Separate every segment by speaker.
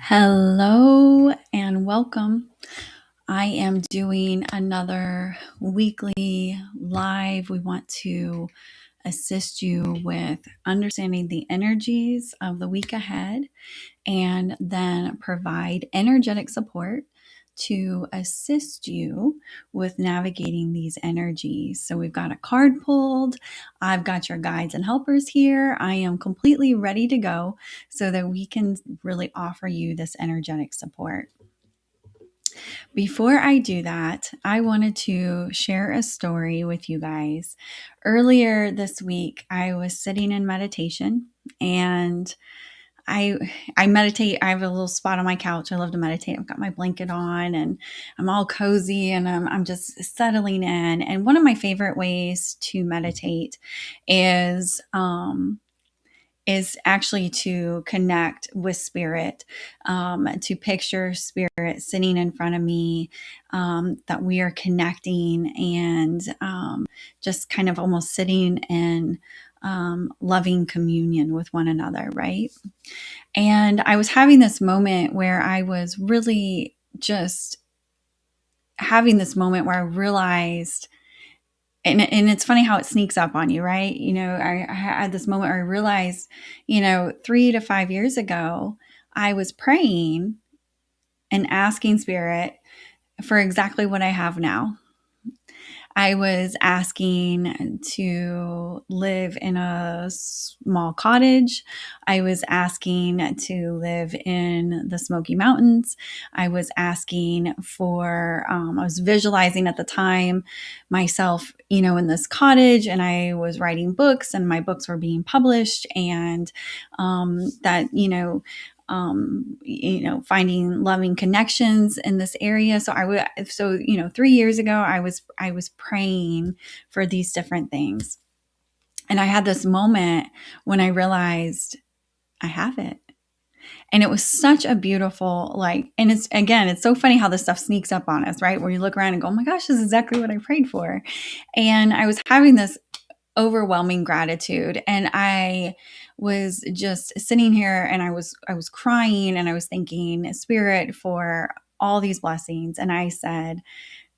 Speaker 1: Hello and welcome. I am doing another weekly live. We want to assist you with understanding the energies of the week ahead and then provide energetic support to assist you with navigating these energies. So we've got a card pulled. I've got your guides and helpers here. I am completely ready to go so that we can really offer you this energetic support. Before I do that, I wanted to share a story with you guys. Earlier this week, I was sitting in meditation and I meditate. I have a little spot on my couch. I love to meditate. I've got my blanket on and I'm all cozy and I'm just settling in. And one of my favorite ways to meditate is actually to connect with spirit, to picture spirit sitting in front of me, that we are connecting and just kind of almost sitting in loving communion with one another, right? And I was having this moment where I was really just having this moment where I realized, and it's funny how it sneaks up on you, right? I had this moment where I realized, 3 to 5 years ago, I was praying and asking spirit for exactly what I have now. I was asking to live in a small cottage. I was asking to live in the Smoky Mountains. I was asking for, I was visualizing at the time myself, in this cottage, and I was writing books and my books were being published, and that, finding loving connections in this area. So 3 years ago, I was praying for these different things. And I had this moment when I realized I have it. And it was such a beautiful, and it's so funny how this stuff sneaks up on us, right? Where you look around and go, oh my gosh, this is exactly what I prayed for. And I was having this overwhelming gratitude, and I was just sitting here and I was crying, and I was thanking spirit for all these blessings. And I said,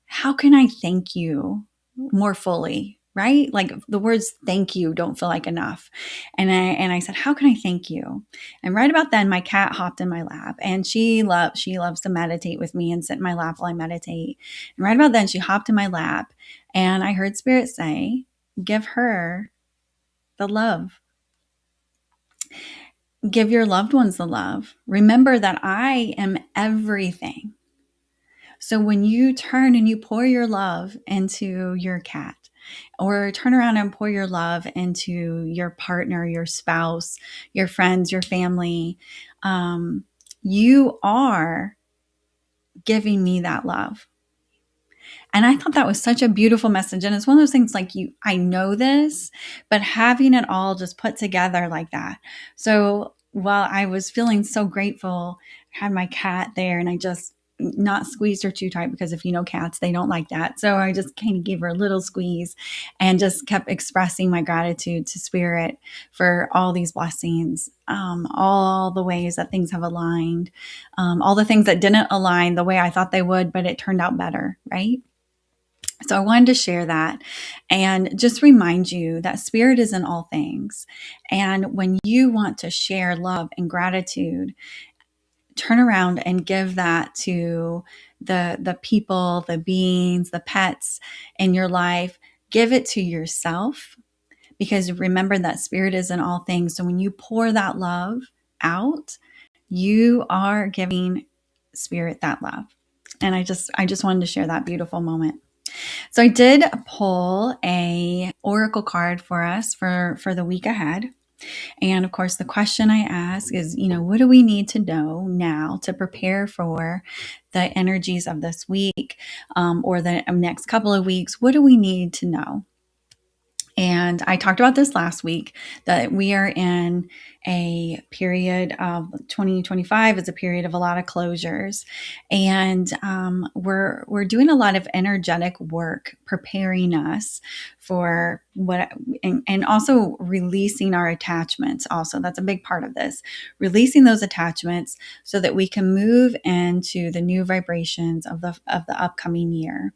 Speaker 1: how can I thank you more fully? Right? Like, the words thank you don't feel like enough. And I said, how can I thank you? And right about then, my cat hopped in my lap, and she loves to meditate with me and sit in my lap while I meditate. And right about then, she hopped in my lap, and I heard spirit say, give her the love. Give your loved ones the love. Remember that I am everything. So when you turn and you pour your love into your cat, or turn around and pour your love into your partner, your spouse, your friends, your family, you are giving me that love. And I thought that was such a beautiful message. And it's one of those things, I know this, but having it all just put together like that. So while I was feeling so grateful, I had my cat there, and I just not squeezed her too tight, because if you know cats, they don't like that. So I just kind of gave her a little squeeze and just kept expressing my gratitude to spirit for all these blessings, all the ways that things have aligned, all the things that didn't align the way I thought they would, but it turned out better, right? So I wanted to share that and just remind you that spirit is in all things. And when you want to share love and gratitude, turn around and give that to the people, the beings, the pets in your life. Give it to yourself, because remember that spirit is in all things. So when you pour that love out, you are giving spirit that love. And I just wanted to share that beautiful moment. So I did pull a oracle card for us for the week ahead. And of course, the question I ask is, what do we need to know now to prepare for the energies of this week, or the next couple of weeks? What do we need to know? And I talked about this last week, that we are in a period of 2025 is a period of a lot of closures. And we're doing a lot of energetic work preparing us for what, and also releasing our attachments. Also, that's a big part of this, releasing those attachments so that we can move into the new vibrations of the upcoming year.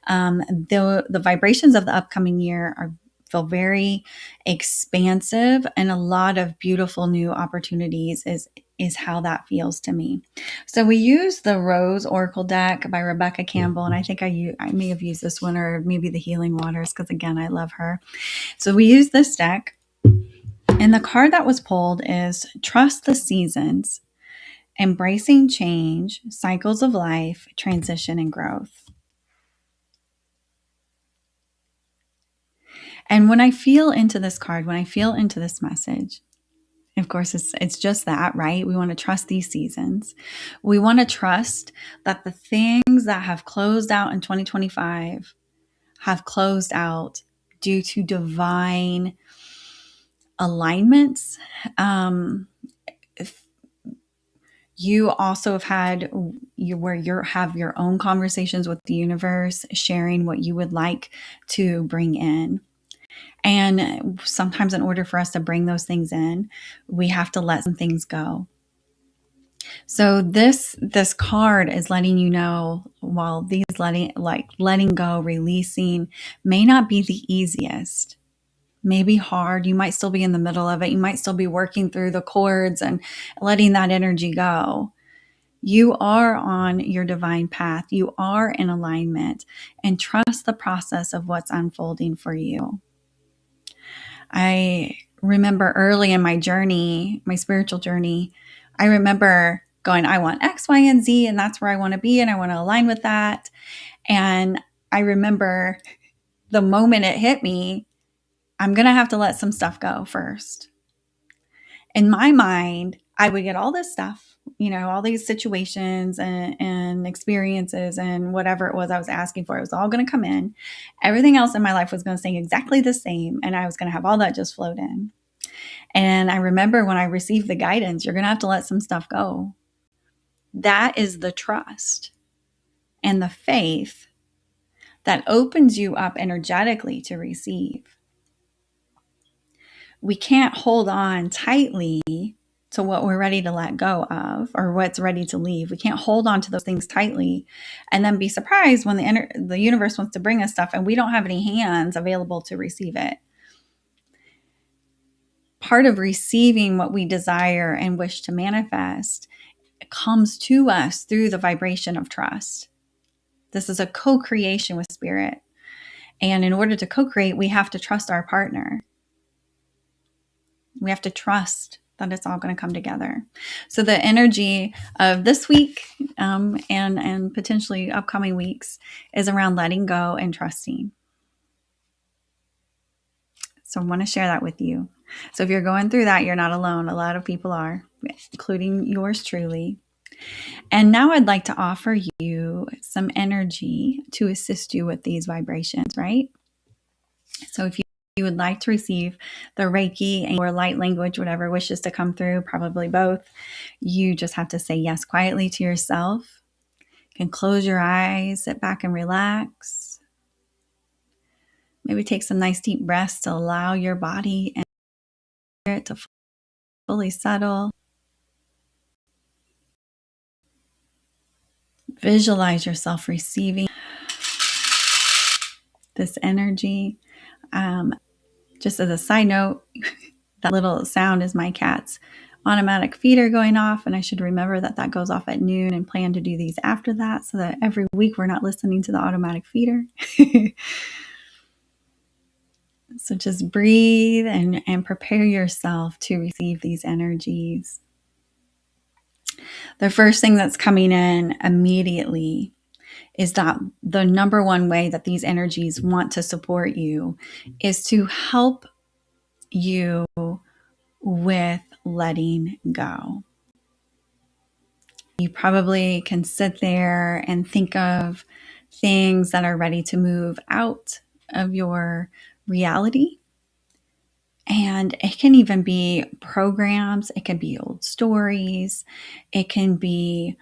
Speaker 1: The vibrations of the upcoming year feel very expansive, and a lot of beautiful new opportunities is how that feels to me. So we use the Rose Oracle deck by Rebecca Campbell, and I think I may have used this one, or maybe the Healing Waters, because again, I love her. So we use this deck, and the card that was pulled is Trust the Seasons, Embracing Change, Cycles of Life, Transition, and Growth. And when I feel into this card, when I feel into this message, of course, it's just that, right? We want to trust these seasons. We want to trust that the things that have closed out in 2025 have closed out due to divine alignments. If you also have had where you have your own conversations with the universe, sharing what you would like to bring in. And sometimes in order for us to bring those things in, we have to let some things go. So this card is letting you know, while these letting go, releasing may not be the easiest, may be hard. You might still be in the middle of it. You might still be working through the cords and letting that energy go. You are on your divine path. You are in alignment, and trust the process of what's unfolding for you. I remember early in my journey, my spiritual journey, I remember going, I want X, Y, and Z, and that's where I want to be, and I want to align with that. And I remember the moment it hit me, I'm going to have to let some stuff go first. In my mind, I would get all this stuff, all these situations and experiences and whatever it was I was asking for. It was all going to come in. Everything else in my life was going to stay exactly the same. And I was going to have all that just float in. And I remember when I received the guidance, you're going to have to let some stuff go. That is the trust and the faith that opens you up energetically to receive. We can't hold on tightly to what we're ready to let go of, or what's ready to leave. We can't hold on to those things tightly and then be surprised when the universe wants to bring us stuff and we don't have any hands available to receive it. Part of receiving what we desire and wish to manifest comes to us through the vibration of trust. This is a co-creation with spirit. And in order to co-create, we have to trust our partner. We have to trust that it's all going to come together. So the energy of this week and potentially upcoming weeks is around letting go and trusting. So I want to share that with you. So if you're going through that, you're not alone. A lot of people are, including yours truly. And now I'd like to offer you some energy to assist you with these vibrations, right? So if you would like to receive the Reiki or light language, whatever wishes to come through, probably both, you just have to say yes quietly to yourself. You can close your eyes, sit back and relax. Maybe take some nice deep breaths to allow your body and spirit to fully settle. Visualize yourself receiving this energy. Just as a side note, that little sound is my cat's automatic feeder going off, and I should remember that goes off at noon and plan to do these after that so that every week we're not listening to the automatic feeder. So just breathe and prepare yourself to receive these energies. The first thing that's coming in immediately is that the number one way that these energies want to support you is to help you with letting go. You probably can sit there and think of things that are ready to move out of your reality. And it can even be programs, it can be old stories, it can be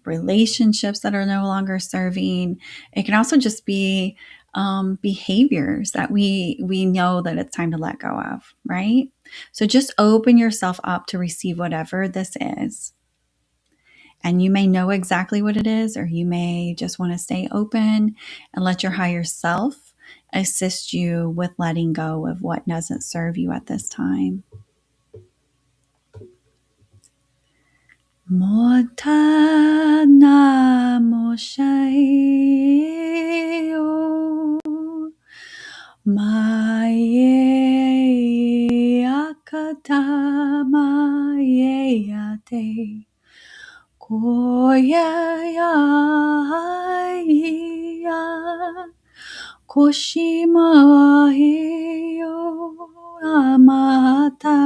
Speaker 1: relationships that are no longer serving. It can also just be behaviors that we know that it's time to let go of, right? So just open yourself up to receive whatever this is. And you may know exactly what it is, or you may just want to stay open and let your higher self assist you with letting go of what doesn't serve you at this time. Motana moshayo Maye akata maye ate koya ya koshima wa heyo amata.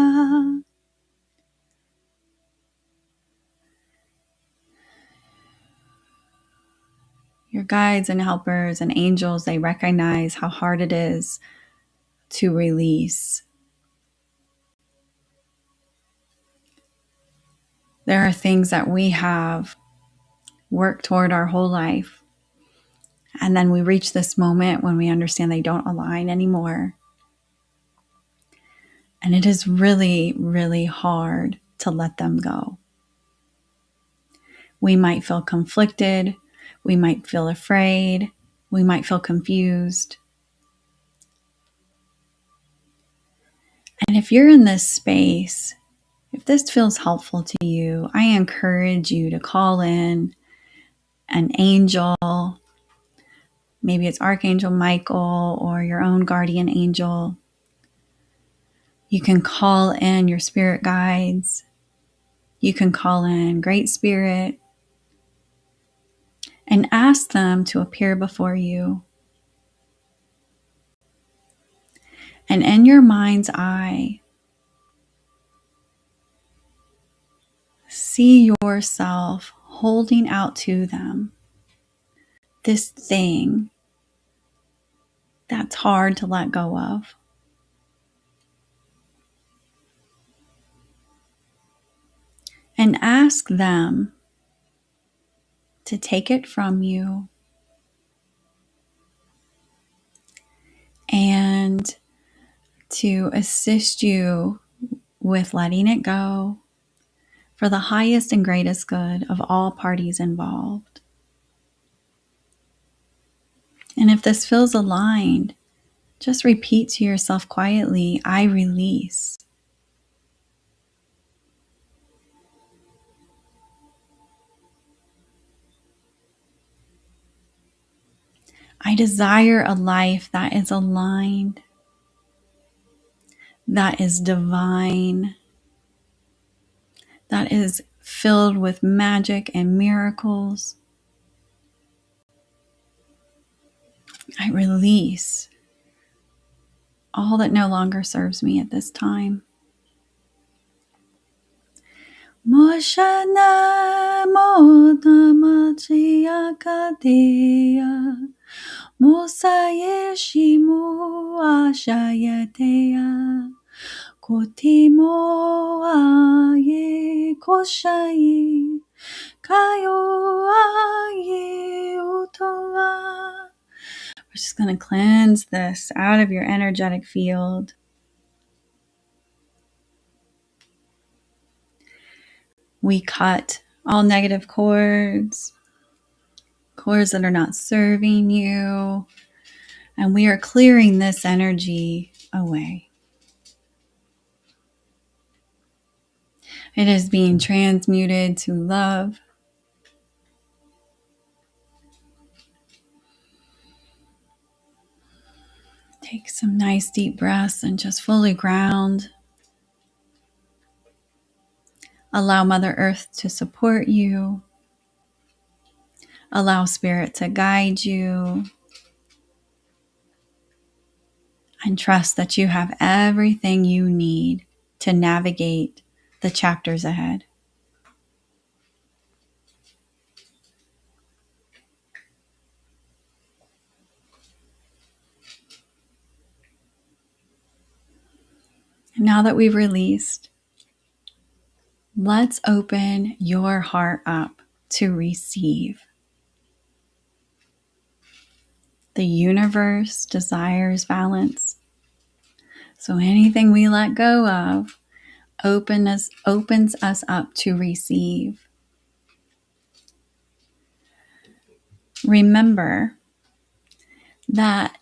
Speaker 1: Your guides and helpers and angels, they recognize how hard it is to release. There are things that we have worked toward our whole life. And then we reach this moment when we understand they don't align anymore. And it is really, really hard to let them go. We might feel conflicted. We might feel afraid. We might feel confused. And if you're in this space, if this feels helpful to you, I encourage you to call in an angel. Maybe it's Archangel Michael or your own guardian angel. You can call in your spirit guides. You can call in Great Spirit and ask them to appear before you. And in your mind's eye, see yourself holding out to them this thing that's hard to let go of. And ask them to take it from you and to assist you with letting it go for the highest and greatest good of all parties involved. And if this feels aligned, just repeat to yourself quietly, I release. I desire a life that is aligned, that is divine, that is filled with magic and miracles. I release all that no longer serves me at this time. Moshana modamachi akadeya Mosayeshimu ashayateya Kotimo aye koshai Kayo aye utowa. We're just going to cleanse this out of your energetic field. We cut all negative cords that are not serving you, and we are clearing this energy away. It is being transmuted to love. Take some nice deep breaths and just fully ground. Allow Mother Earth to support you. Allow Spirit to guide you. And trust that you have everything you need to navigate the chapters ahead. Now that we've released, let's open your heart up to receive. The universe desires balance. So anything we let go of opens us up to receive. Remember that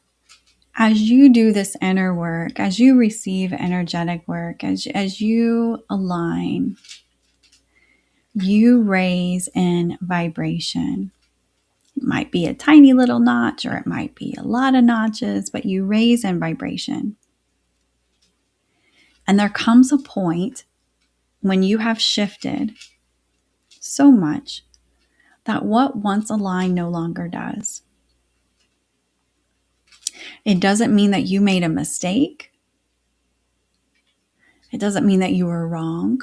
Speaker 1: as you do this inner work, as you receive energetic work, as you align, you raise in vibration. It might be a tiny little notch or it might be a lot of notches, but you raise in vibration. And there comes a point when you have shifted so much that what once aligned no longer does. It doesn't mean that you made a mistake. It doesn't mean that you were wrong.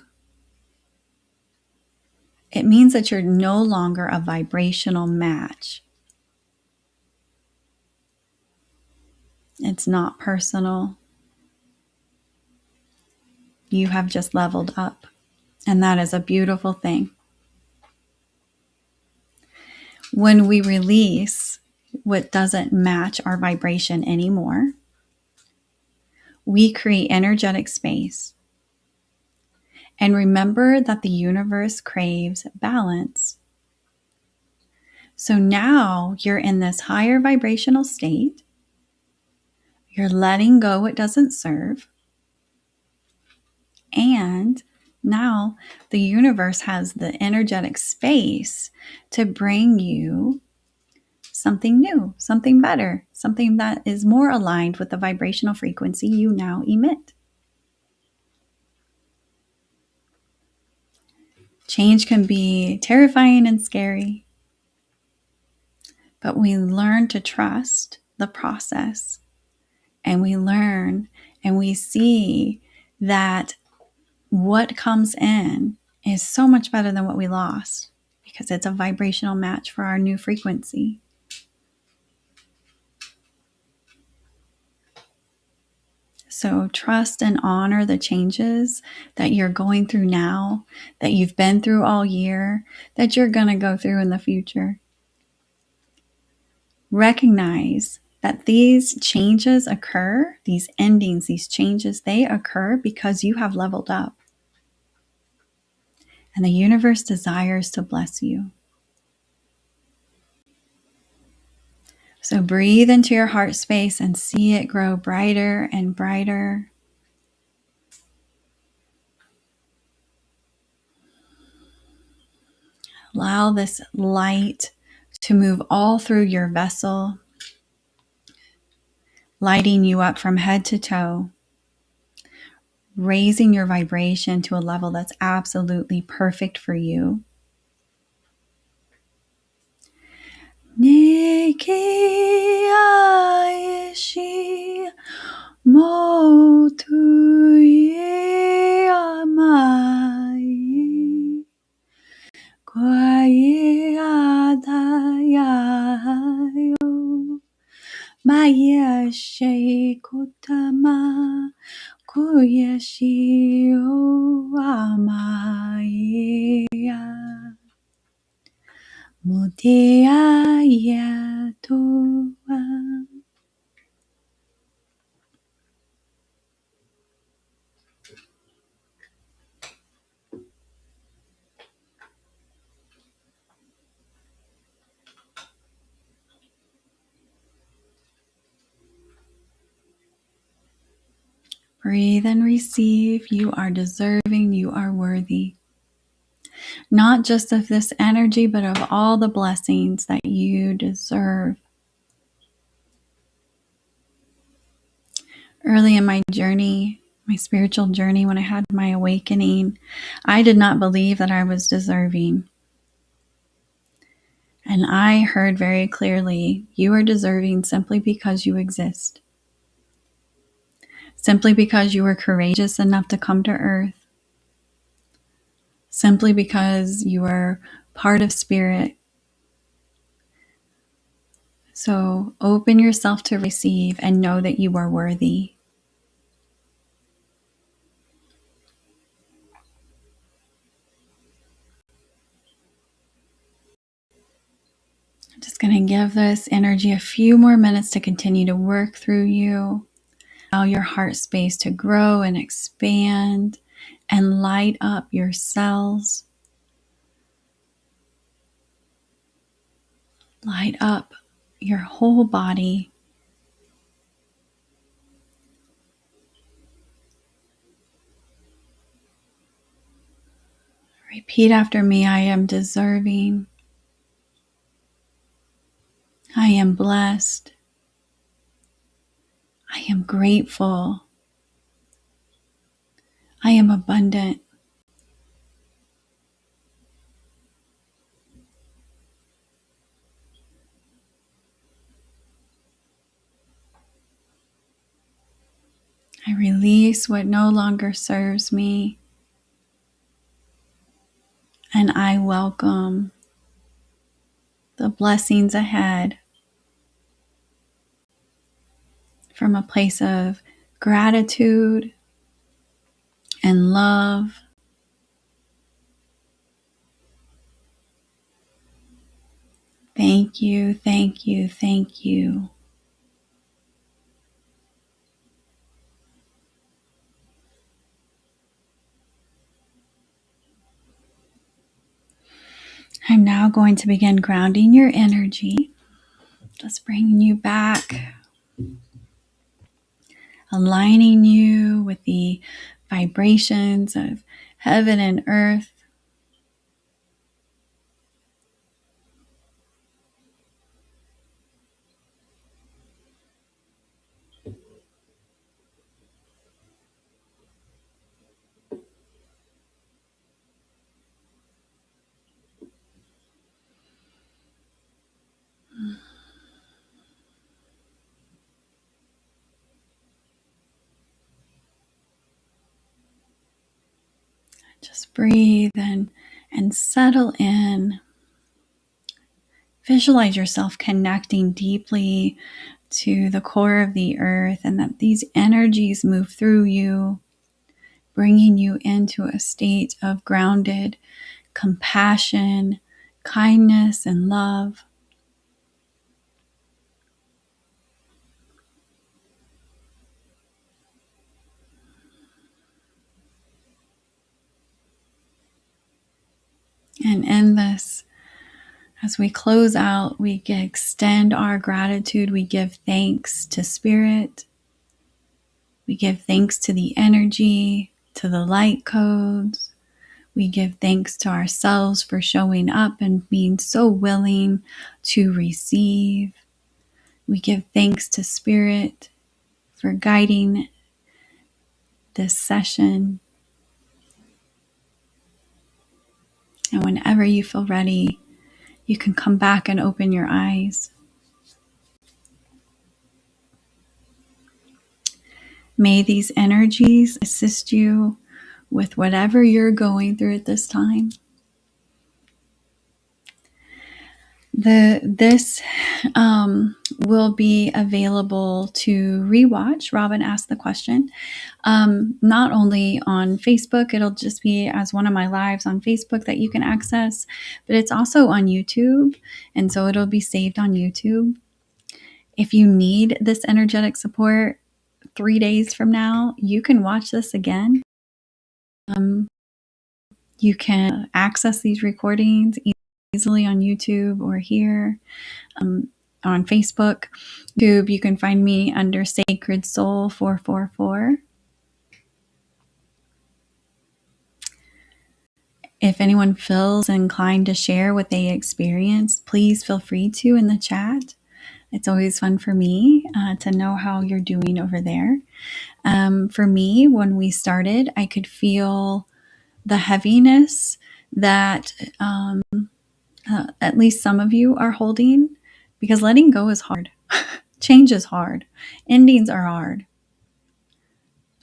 Speaker 1: It means that you're no longer a vibrational match. It's not personal. You have just leveled up. And that is a beautiful thing. When we release what doesn't match our vibration anymore, we create energetic space. And remember that the universe craves balance. So now you're in this higher vibrational state. You're letting go what doesn't serve. And now the universe has the energetic space to bring you something new, something better, something that is more aligned with the vibrational frequency you now emit. Change can be terrifying and scary, but we learn to trust the process, and we learn and we see that what comes in is so much better than what we lost because it's a vibrational match for our new frequency. So trust and honor the changes that you're going through now, that you've been through all year, that you're going to go through in the future. Recognize that these changes occur, these endings, these changes, they occur because you have leveled up. And the universe desires to bless you. So breathe into your heart space and see it grow brighter and brighter. Allow this light to move all through your vessel, lighting you up from head to toe, raising your vibration to a level that's absolutely perfect for you. Neki aishi motu ye amai kwaye adayayo maya sheikotama koyashio amaya Mutia toa. Breathe and receive. You are deserving. You are worthy. Not just of this energy, but of all the blessings that you deserve. Early in my journey, my spiritual journey, when I had my awakening, I did not believe that I was deserving. And I heard very clearly, you are deserving simply because you exist. Simply because you were courageous enough to come to earth. Simply because you are part of spirit. So open yourself to receive and know that you are worthy. Just going to give this energy a few more minutes to continue to work through you. Allow your heart space to grow and expand and light up your cells. Light up your whole body. Repeat after me. I am deserving. I am blessed. I am grateful. I am abundant. I release what no longer serves me. And I welcome the blessings ahead from a place of gratitude and love. Thank you, thank you, thank you. I'm now going to begin grounding your energy, just bringing you back, aligning you with the vibrations of heaven and earth. Just breathe and settle in. Visualize yourself connecting deeply to the core of the earth, and that these energies move through you, bringing you into a state of grounded compassion, kindness, and love. And in this, as we close out, we extend our gratitude. We give thanks to Spirit. We give thanks to the energy, to the light codes. We give thanks to ourselves for showing up and being so willing to receive. We give thanks to Spirit for guiding this session. And whenever you feel ready, you can come back and open your eyes. May these energies assist you with whatever you're going through at this time. This will be available to rewatch. Robin asked the question. Not only on Facebook, it'll just be as one of my lives on Facebook that you can access, but it's also on YouTube. And so it'll be saved on YouTube. If you need this energetic support 3 days from now, you can watch this again. You can access these recordings easily on YouTube or here on Facebook. YouTube, you can find me under Sacred Soul 444. If anyone feels inclined to share what they experienced, please feel free to in the chat. It's always fun for me to know how you're doing over there. For me, when we started, I could feel the heaviness that at least some of you are holding, because letting go is hard. Change is hard. Endings are hard.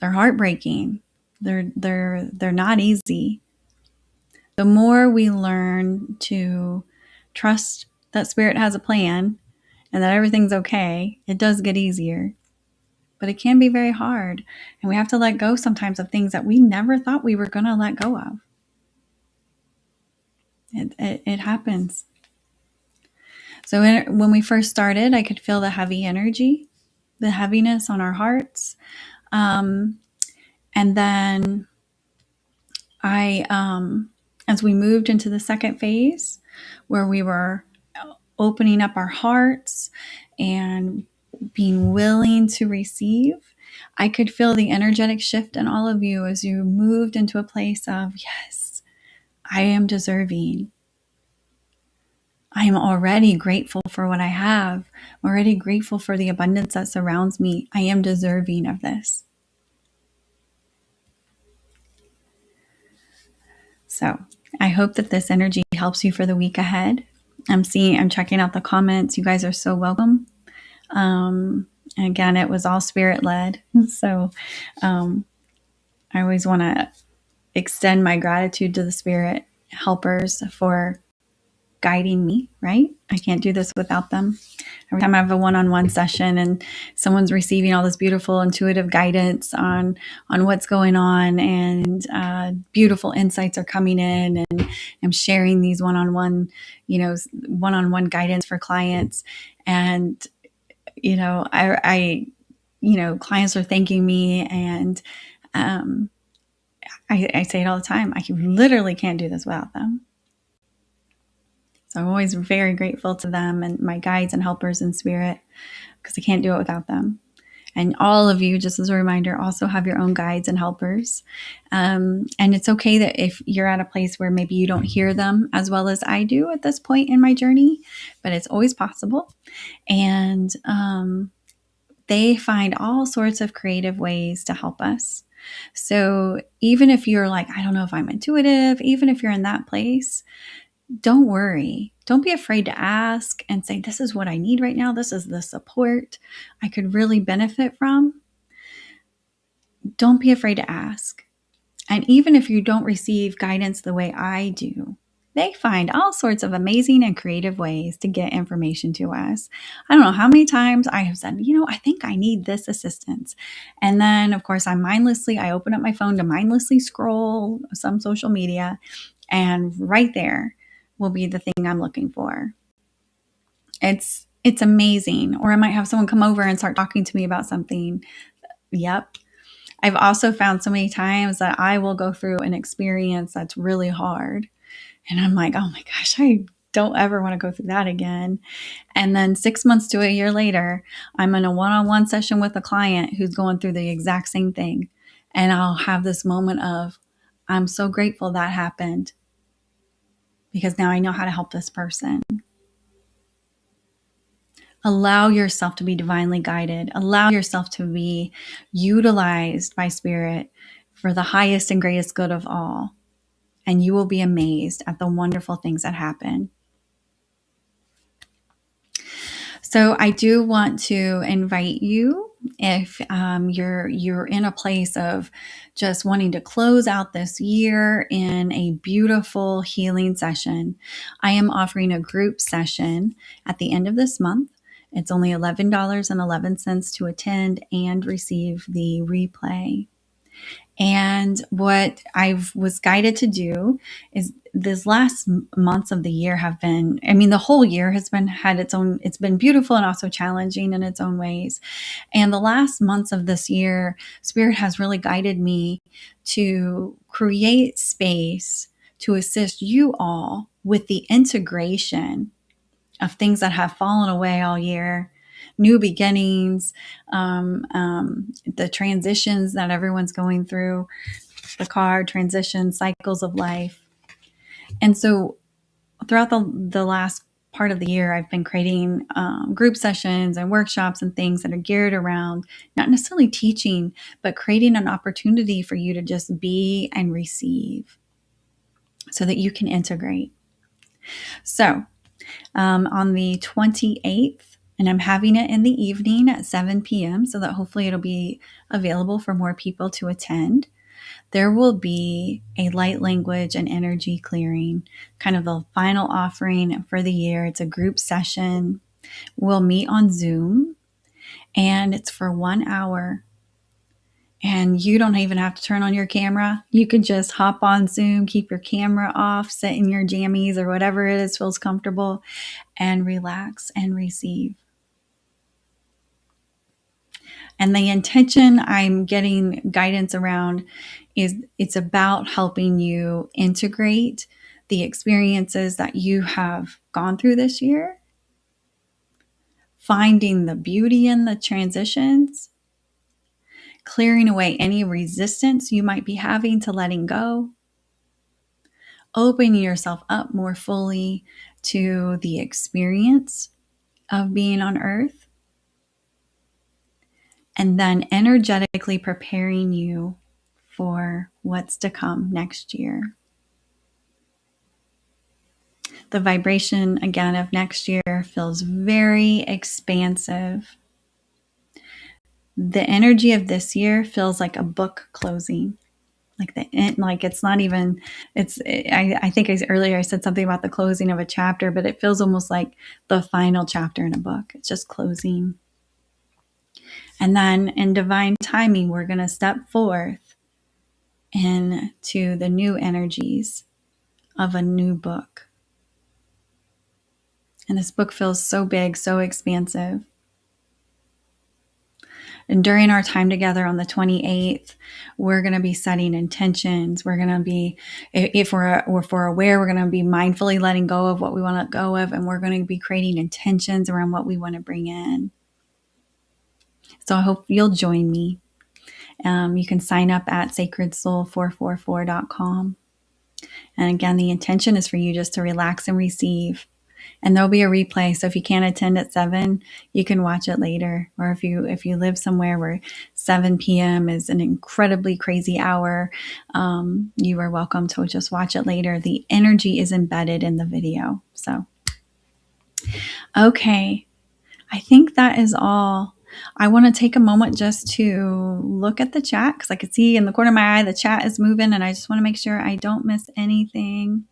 Speaker 1: They're heartbreaking. They're not easy. The more we learn to trust that Spirit has a plan and that everything's okay, it does get easier. But it can be very hard. And we have to let go sometimes of things that we never thought we were going to let go of. It happens. So when we first started, I could feel the heavy energy, the heaviness on our hearts. And then as we moved into the second phase, where we were opening up our hearts and being willing to receive, I could feel the energetic shift in all of you as you moved into a place of, yes, I am deserving. I am already grateful for what I have. I'm already grateful for the abundance that surrounds me. I am deserving of this. So I hope that this energy helps you for the week ahead. I'm checking out the comments. You guys are so welcome. Again, it was all spirit led. So I always want to extend my gratitude to the spirit helpers for guiding me, right? I can't do this without them. Every time I have a one-on-one session and someone's receiving all this beautiful intuitive guidance on what's going on, and beautiful insights are coming in, and I'm sharing these one-on-one guidance for clients. And, I clients are thanking me, and I say it all the time. I literally can't do this without them. So I'm always very grateful to them and my guides and helpers in spirit, because I can't do it without them. And all of you, just as a reminder, also have your own guides and helpers. And it's okay that if you're at a place where maybe you don't hear them as well as I do at this point in my journey, but it's always possible. And they find all sorts of creative ways to help us. So even if you're like, I don't know if I'm intuitive, even if you're in that place, don't worry. Don't be afraid to ask and say, this is what I need right now. This is the support I could really benefit from. Don't be afraid to ask. And even if you don't receive guidance the way I do, they find all sorts of amazing and creative ways to get information to us. I don't know how many times I have said, I think I need this assistance. And then, of course, I open up my phone to mindlessly scroll some social media, and right there will be the thing I'm looking for. It's amazing. Or I might have someone come over and start talking to me about something. Yep. I've also found so many times that I will go through an experience that's really hard, and I'm like, oh my gosh, I don't ever want to go through that again. And then 6 months to a year later, I'm in a one-on-one session with a client who's going through the exact same thing. And I'll have this moment of, I'm so grateful that happened, because now I know how to help this person. Allow yourself to be divinely guided. Allow yourself to be utilized by spirit for the highest and greatest good of all. And you will be amazed at the wonderful things that happen. So I do want to invite you, if you're in a place of just wanting to close out this year in a beautiful healing session, I am offering a group session at the end of this month. It's only $11.11 to attend and receive the replay. And what I was guided to do is, this last months of the year have been, the whole year has been it's been beautiful and also challenging in its own ways. And the last months of this year, Spirit has really guided me to create space to assist you all with the integration of things that have fallen away all year, new beginnings, the transitions that everyone's going through, the card transition, cycles of life. And so throughout the last part of the year, I've been creating group sessions and workshops and things that are geared around not necessarily teaching, but creating an opportunity for you to just be and receive so that you can integrate. So on the 28th, and I'm having it in the evening at 7 p.m. so that hopefully it'll be available for more people to attend. There will be a light language and energy clearing, kind of the final offering for the year. It's a group session. We'll meet on Zoom, and it's for 1 hour. And you don't even have to turn on your camera. You can just hop on Zoom, keep your camera off, sit in your jammies or whatever it is feels comfortable, and relax and receive. And the intention I'm getting guidance around is it's about helping you integrate the experiences that you have gone through this year, finding the beauty in the transitions, clearing away any resistance you might be having to letting go, opening yourself up more fully to the experience of being on earth, and then energetically preparing you for what's to come next year. The vibration again of next year feels very expansive. The energy of this year feels like a book closing. Like it's not even, it's, I think earlier I said something about the closing of a chapter, but it feels almost like the final chapter in a book. It's just closing. And then in divine timing, we're going to step forth into the new energies of a new book. And this book feels so big, so expansive. And during our time together on the 28th, we're going to be setting intentions. We're going to be, if we're aware, we're going to be mindfully letting go of what we want to let go of. And we're going to be creating intentions around what we want to bring in. So I hope you'll join me. You can sign up at sacredsoul444.com. And again, the intention is for you just to relax and receive. And there'll be a replay. So if you can't attend at 7, you can watch it later. Or if you live somewhere where 7 p.m. is an incredibly crazy hour, you are welcome to just watch it later. The energy is embedded in the video. So, okay. I think that is all. I want to take a moment just to look at the chat because I can see in the corner of my eye the chat is moving, and I just want to make sure I don't miss anything.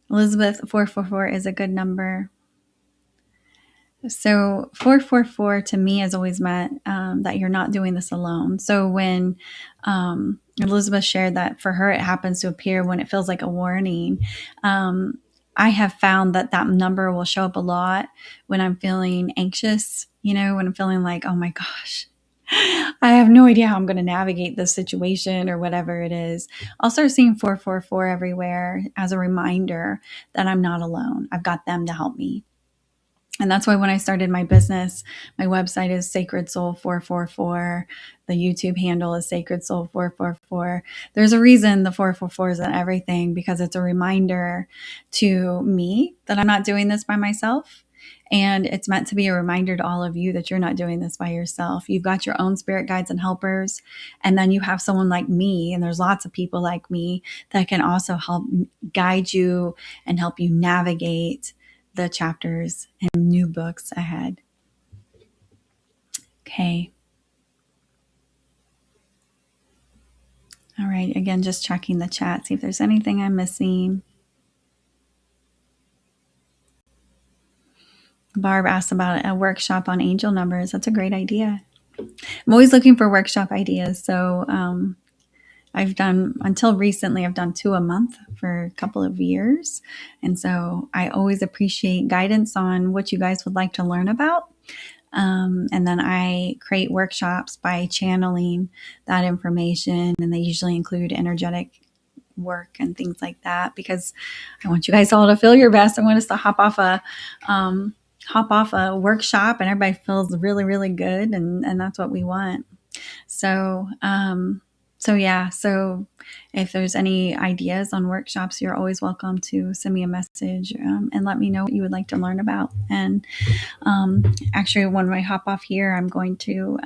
Speaker 1: Elizabeth, 444 is a good number. So 444 to me has always meant that you're not doing this alone. So when Elizabeth shared that for her, it happens to appear when it feels like a warning. I have found that number will show up a lot when I'm feeling anxious, when I'm feeling like, oh my gosh, I have no idea how I'm going to navigate this situation or whatever it is. I'll start seeing 444 everywhere as a reminder that I'm not alone. I've got them to help me. And that's why when I started my business, my website is Sacred Soul 444. The YouTube handle is Sacred Soul 444. There's a reason the 444 is in everything, because it's a reminder to me that I'm not doing this by myself. And it's meant to be a reminder to all of you that you're not doing this by yourself. You've got your own spirit guides and helpers. And then you have someone like me, and there's lots of people like me that can also help guide you and help you navigate the chapters and new books ahead. Okay. All right. Again, just checking the chat, see if there's anything I'm missing. Barb asked about a workshop on angel numbers. That's a great idea. I'm always looking for workshop ideas. So until recently, I've done 2 a month for a couple of years. And so I always appreciate guidance on what you guys would like to learn about. And then I create workshops by channeling that information, and they usually include energetic work and things like that, because I want you guys all to feel your best. I want us to hop off a workshop and everybody feels really, really good. And that's what we want. So if there's any ideas on workshops, you're always welcome to send me a message and let me know what you would like to learn about. And actually, when I hop off here, I'm going to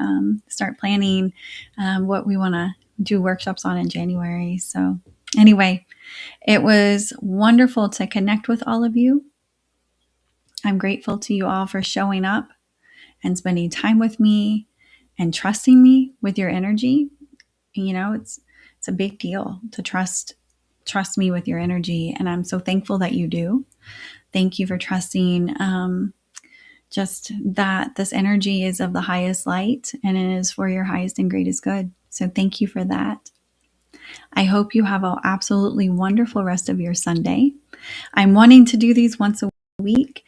Speaker 1: start planning what we want to do workshops on in January. So anyway, it was wonderful to connect with all of you. I'm grateful to you all for showing up and spending time with me and trusting me with your energy. It's a big deal to trust me with your energy. And I'm so thankful that you do. Thank you for trusting just that this energy is of the highest light and it is for your highest and greatest good. So thank you for that. I hope you have an absolutely wonderful rest of your Sunday. I'm wanting to do these once a week,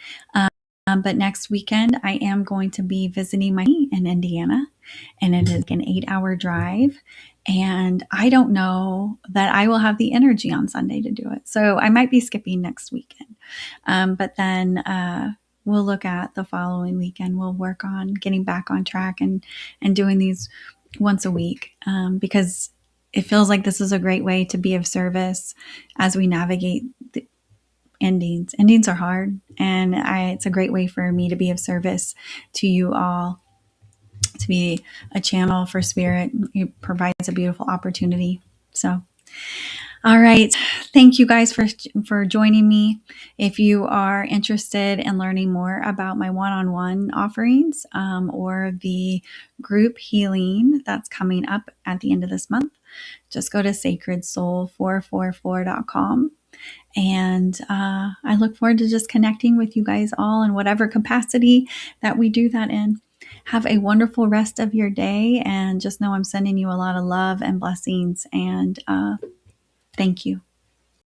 Speaker 1: but next weekend I am going to be visiting my in Indiana, and it is an 8-hour drive. And I don't know that I will have the energy on Sunday to do it. So I might be skipping next weekend. But then we'll look at the following weekend. We'll work on getting back on track and doing these once a week, because it feels like this is a great way to be of service as we navigate the endings. Endings are hard, and it's a great way for me to be of service to you all, to be a channel for spirit. It provides a beautiful opportunity. So, all right. Thank you guys for joining me. If you are interested in learning more about my one-on-one offerings, or the group healing that's coming up at the end of this month, just go to sacredsoul444.com. And I look forward to just connecting with you guys all in whatever capacity that we do that in. Have a wonderful rest of your day, and just know I'm sending you a lot of love and blessings, and thank you.